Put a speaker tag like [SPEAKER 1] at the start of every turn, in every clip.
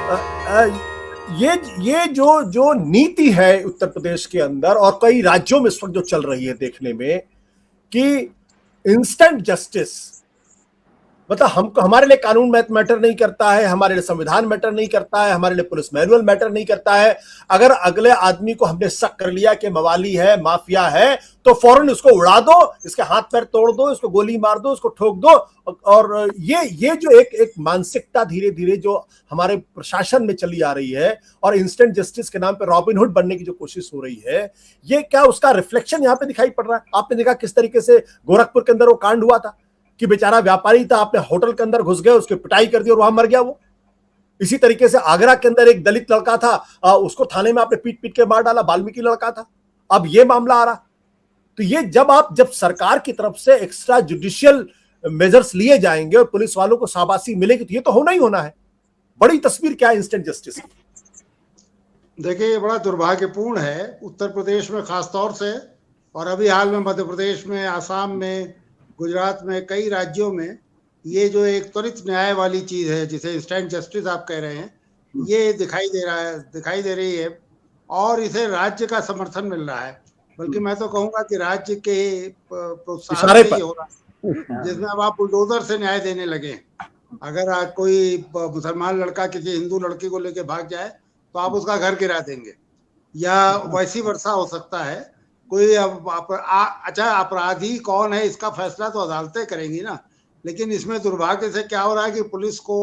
[SPEAKER 1] अ, अ, ये जो जो नीति है उत्तर प्रदेश के अंदर और कई राज्यों में इस वक्त जो चल रही है देखने में कि इंस्टेंट जस्टिस, मतलब हमको, हमारे लिए कानून मैटर नहीं करता है, हमारे लिए संविधान मैटर नहीं करता है, हमारे लिए पुलिस मैनुअल मैटर नहीं करता है। अगर अगले आदमी को हमने शक कर लिया कि मवाली है, माफिया है, तो फौरन उसको उड़ा दो, इसके हाथ पैर तोड़ दो, इसको गोली मार दो, उसको ठोक दो। और ये जो एक एक मानसिकता धीरे धीरे जो हमारे प्रशासन में चली आ रही है और इंस्टेंट जस्टिस के नाम पर रॉबिनहुड बनने की जो कोशिश हो रही है, ये क्या उसका रिफ्लेक्शन यहाँ पे दिखाई पड़ रहा है? आपने देखा किस तरीके से गोरखपुर के अंदर वो कांड हुआ था कि बेचारा व्यापारी था, आपने होटल के अंदर घुस गए, उसकी पिटाई कर दी और वहां मर गया वो। इसी तरीके से आगरा के अंदर एक दलित लड़का था, उसको थाने में आपने पीट पीट के मार डाला, वाल्मीकि लड़का था। अब ये मामला आ रहा। तो ये जब सरकार की तरफ से एक्स्ट्रा जुडिशियल मेजर्स लिए जाएंगे और पुलिस वालों को शाबाशी मिलेगी, तो ये तो होना ही होना है। बड़ी तस्वीर क्या है इंस्टेंट जस्टिस की?
[SPEAKER 2] देखिए, ये बड़ा दुर्भाग्यपूर्ण है उत्तर प्रदेश में खासतौर से, और अभी हाल में मध्य प्रदेश में, आसाम में, गुजरात में, कई राज्यों में ये जो एक त्वरित न्याय वाली चीज है जिसे इंस्टेंट जस्टिस आप कह रहे हैं, ये दिखाई दे रही है और इसे राज्य का समर्थन मिल रहा है। बल्कि मैं तो कहूंगा कि राज्य के प्रोत्साहन से ही हो रहा है, जिसमें अब आप बुलडोजर से न्याय देने लगे। अगर आज कोई मुसलमान लड़का किसी हिंदू लड़की को लेके भाग जाए तो आप उसका घर गिरा देंगे, या वैसी वर्षा हो सकता है। कोई अच्छा, अपराधी कौन है इसका फैसला तो अदालतें करेंगी ना, लेकिन इसमें दुर्भाग्य से क्या हो रहा है कि पुलिस को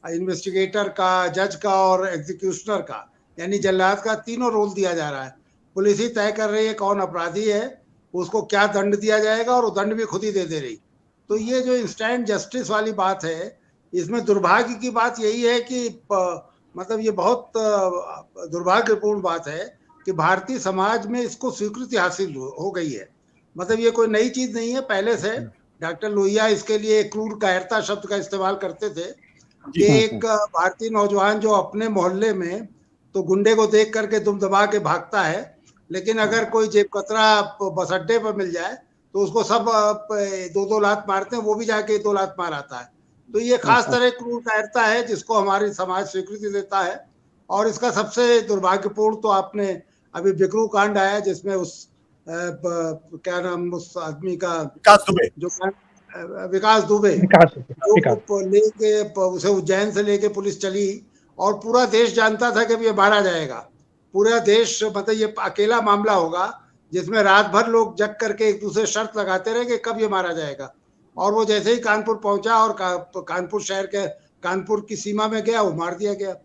[SPEAKER 2] इन्वेस्टिगेटर का, जज का और एग्जीक्यूशनर का, यानी जल्लाद का, तीनों रोल दिया जा रहा है। पुलिस ही तय कर रही है कौन अपराधी है, उसको क्या दंड दिया जाएगा, और वो दंड भी खुद ही दे रही। तो ये जो इंस्टेंट जस्टिस वाली बात है, इसमें दुर्भाग्य की बात यही है कि मतलब ये बहुत दुर्भाग्यपूर्ण बात है कि भारतीय समाज में इसको स्वीकृति हासिल हो गई है। मतलब ये कोई नई चीज नहीं है, पहले से डॉक्टर लोहिया इसके लिए क्रूर कायरता शब्द का इस्तेमाल करते थे कि एक भारतीय नौजवान जो अपने मोहल्ले में तो गुंडे को देख करके दुम दबा के भागता है, लेकिन अगर कोई जेब कतरा बस अड्डे पर मिल जाए तो उसको सब दो दो लात मारते हैं, वो भी जाके दो लात मार आता है। तो ये खास तरह क्रूर कायरता है जिसको हमारी समाज स्वीकृति देता है। और इसका सबसे दुर्भाग्यपूर्ण तो आपने अभी बिकरू कांड आया, जिसमें उस क्या नाम उस आदमी का,
[SPEAKER 1] विकास दुबे,
[SPEAKER 2] जो विकास दुबे, जो लेके उसे उज्जैन से लेके पुलिस चली और पूरा देश जानता था कि ये मारा जाएगा। पूरा देश, मतलब ये अकेला मामला होगा जिसमें रात भर लोग जग करके एक दूसरे शर्त लगाते रहे कि कब ये मारा जाएगा। और वो जैसे ही कानपुर पहुंचा और कानपुर शहर के, कानपुर की सीमा में गया, वो मार दिया गया।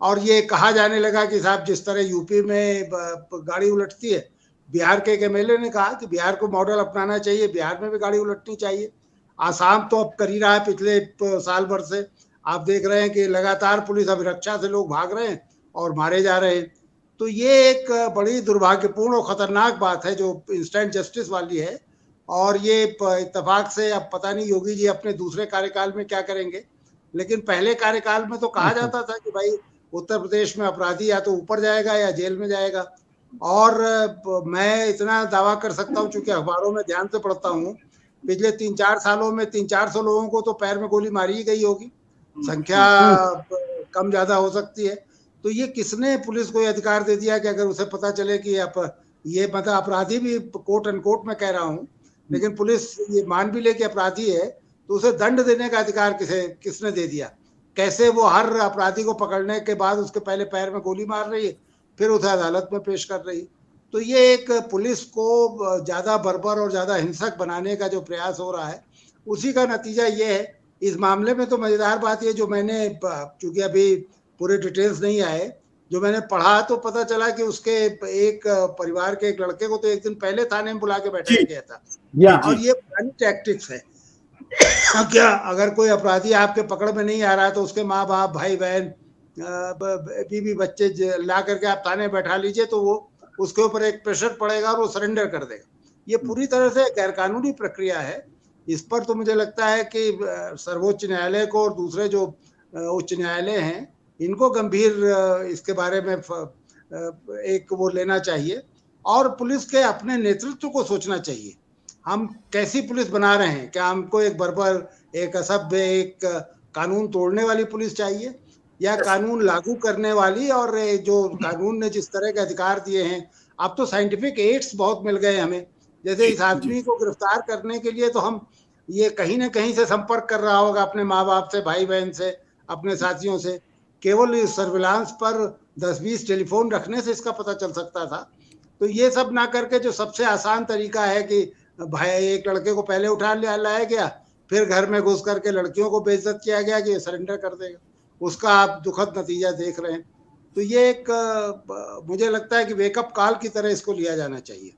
[SPEAKER 2] और ये कहा जाने लगा कि साहब, जिस तरह यूपी में गाड़ी उलटती है, बिहार के एक एमएलए ने कहा कि बिहार को मॉडल अपनाना चाहिए, बिहार में भी गाड़ी उलटनी चाहिए। आसाम तो अब कर ही रहा है, पिछले साल भर से आप देख रहे हैं कि लगातार पुलिस अभिरक्षा से लोग भाग रहे हैं और मारे जा रहे हैं। तो ये एक बड़ी दुर्भाग्यपूर्ण और खतरनाक बात है जो इंस्टेंट जस्टिस वाली है। और ये इत्तेफाक से, अब पता नहीं योगी जी अपने दूसरे कार्यकाल में क्या करेंगे, लेकिन पहले कार्यकाल में तो कहा जाता था कि भाई उत्तर प्रदेश में अपराधी या तो ऊपर जाएगा या जेल में जाएगा। और मैं इतना दावा कर सकता हूँ, चूंकि अखबारों में ध्यान से पढ़ता हूँ, पिछले 3-4 सालों में 300-400 लोगों को तो पैर में गोली मारी ही गई होगी, संख्या कम ज्यादा हो सकती है। तो ये किसने पुलिस को अधिकार दे दिया कि अगर उसे पता चले कि ये मतलब अपराधी भी कोट अनकोट में कह रहा हूँ, लेकिन पुलिस ये मान भी ले कि अपराधी है, तो उसे दंड देने का अधिकार किसने दे दिया? कैसे वो हर अपराधी को पकड़ने के बाद उसके पहले पैर में गोली मार रही है, फिर उसे अदालत में पेश कर रही। तो ये एक पुलिस को ज्यादा बर्बर और ज्यादा हिंसक बनाने का जो प्रयास हो रहा है, उसी का नतीजा ये है। इस मामले में तो मजेदार बात ये, जो मैंने, चूंकि अभी पूरे डिटेल्स नहीं आए, जो मैंने पढ़ा तो पता चला कि उसके एक परिवार के एक लड़के को तो एक दिन पहले थाने में बुला के बैठाया गया था। और ये पुरानी टैक्टिक्स है। क्या अगर कोई अपराधी आपके पकड़ में नहीं आ रहा है तो उसके माँ बाप, भाई बहन, बीवी बच्चे ला करके आप थाने बैठा लीजिए, तो वो उसके ऊपर एक प्रेशर पड़ेगा और वो सरेंडर कर देगा। ये पूरी तरह से गैरकानूनी प्रक्रिया है। इस पर तो मुझे लगता है कि सर्वोच्च न्यायालय को और दूसरे जो उच्च न्यायालय हैं, इनको गंभीर इसके बारे में एक वो लेना चाहिए। और पुलिस के अपने नेतृत्व को सोचना चाहिए, हम कैसी पुलिस बना रहे हैं। क्या हमको एक बर्बर, एक असभ्य, एक कानून तोड़ने वाली पुलिस चाहिए, या कानून लागू करने वाली, और जो कानून ने जिस तरह के अधिकार दिए हैं, अब तो साइंटिफिक एड्स बहुत मिल गए हमें। जैसे इस आदमी को गिरफ्तार करने के लिए तो हम ये कहीं ना कहीं से संपर्क कर रहा होगा अपने माँ बाप से, भाई बहन से, अपने साथियों से। केवल सर्विलांस पर 10-20 टेलीफोन रखने से इसका पता चल सकता था। तो ये सब ना करके जो सबसे आसान तरीका है कि भाई एक लड़के को पहले उठा लाया गया, फिर घर में घुस करके लड़कियों को बेइज्जत किया गया कि ये सरेंडर कर देगा, उसका आप दुखद नतीजा देख रहे हैं। तो ये एक मुझे लगता है कि वेकअप कॉल की तरह इसको लिया जाना चाहिए।